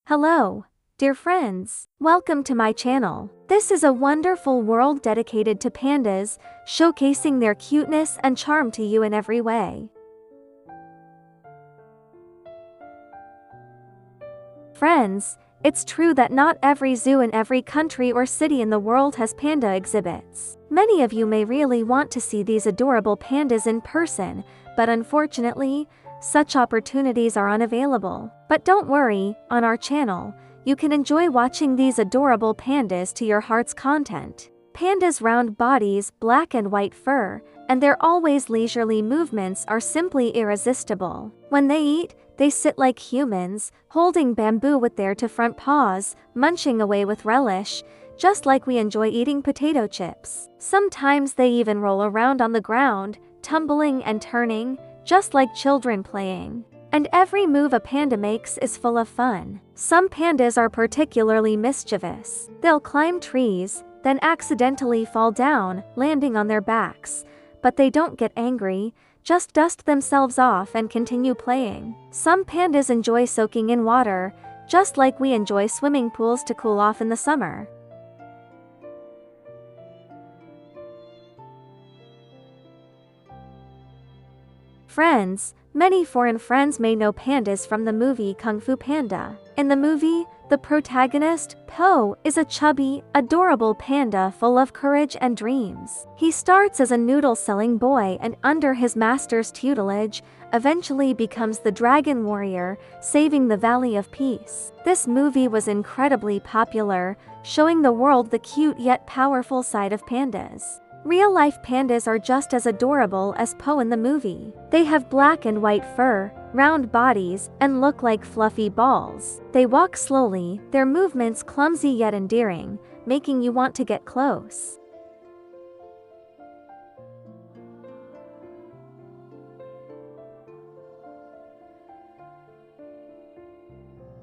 Hello, dear friends. Welcome to my channel. This is a wonderful world dedicated to pandas, showcasing their cuteness and charm to you in every way. Friends, it's true that not every zoo in every country or city in the world has panda exhibits. Many of you may really want to see these adorable pandas in person, but unfortunately, such opportunities are unavailable. But don't worry, on our channel, you can enjoy watching these adorable pandas to your heart's content. Pandas' round bodies, black and white fur, and their always leisurely movements are simply irresistible. When they eat, they sit like humans, holding bamboo with their two front paws, munching away with relish, just like we enjoy eating potato chips. Sometimes they even roll around on the ground, tumbling and turning, just like children playing. And every move a panda makes is full of fun. Some pandas are particularly mischievous. They'll climb trees, then accidentally fall down, landing on their backs. But they don't get angry, just dust themselves off and continue playing. Some pandas enjoy soaking in water, just like we enjoy swimming pools to cool off in the summer. Friends, many foreign friends may know pandas from the movie Kung Fu Panda. In the movie, the protagonist, Po, is a chubby, adorable panda full of courage and dreams. He starts as a noodle-selling boy and under his master's tutelage, eventually becomes the dragon warrior, saving the Valley of Peace. This movie was incredibly popular, showing the world the cute yet powerful side of pandas. Real-life pandas are just as adorable as Po in the movie. They have black and white fur, round bodies, and look like fluffy balls. They walk slowly, their movements clumsy yet endearing, making you want to get close.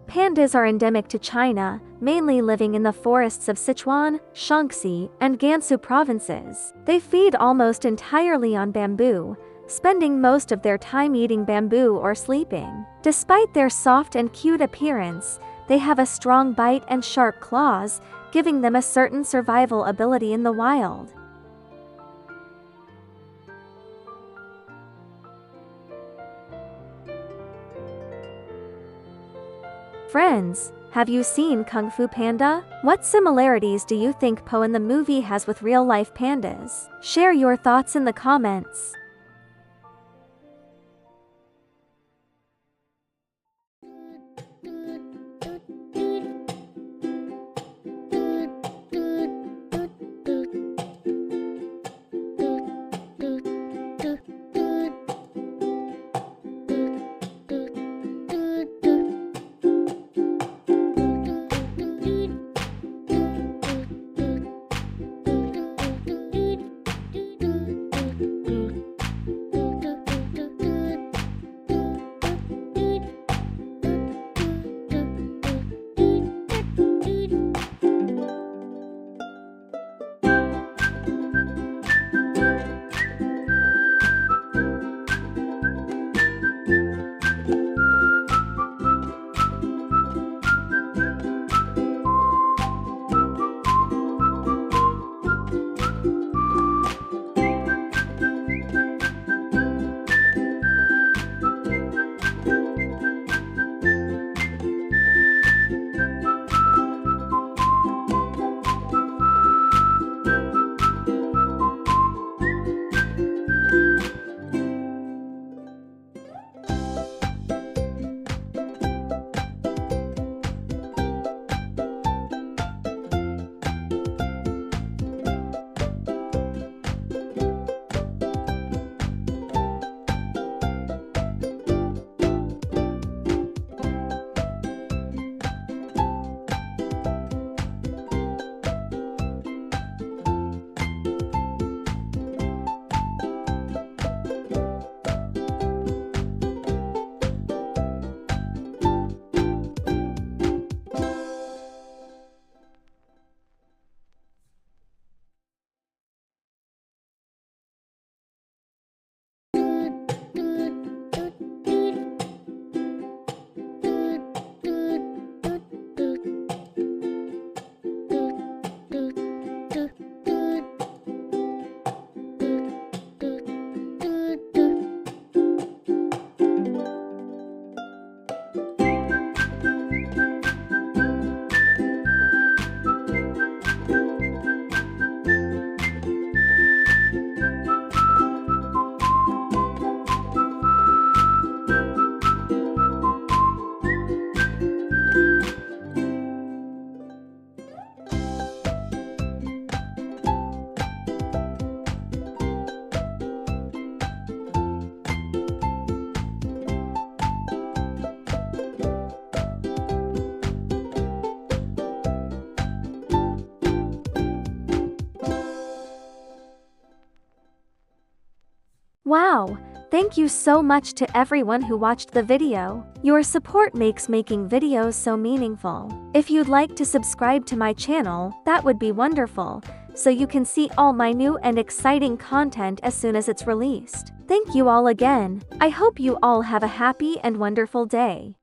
Pandas are endemic to China, mainly living in the forests of Sichuan, Shaanxi, and Gansu provinces. They feed almost entirely on bamboo, spending most of their time eating bamboo or sleeping. Despite their soft and cute appearance, they have a strong bite and sharp claws, giving them a certain survival ability in the wild. Friends, have you seen Kung Fu Panda? What similarities do you think Po in the movie has with real-life pandas? Share your thoughts in the comments. Wow! Thank you so much to everyone who watched the video. Your support makes making videos so meaningful. If you'd like to subscribe to my channel, that would be wonderful, so you can see all my new and exciting content as soon as it's released. Thank you all again. I hope you all have a happy and wonderful day.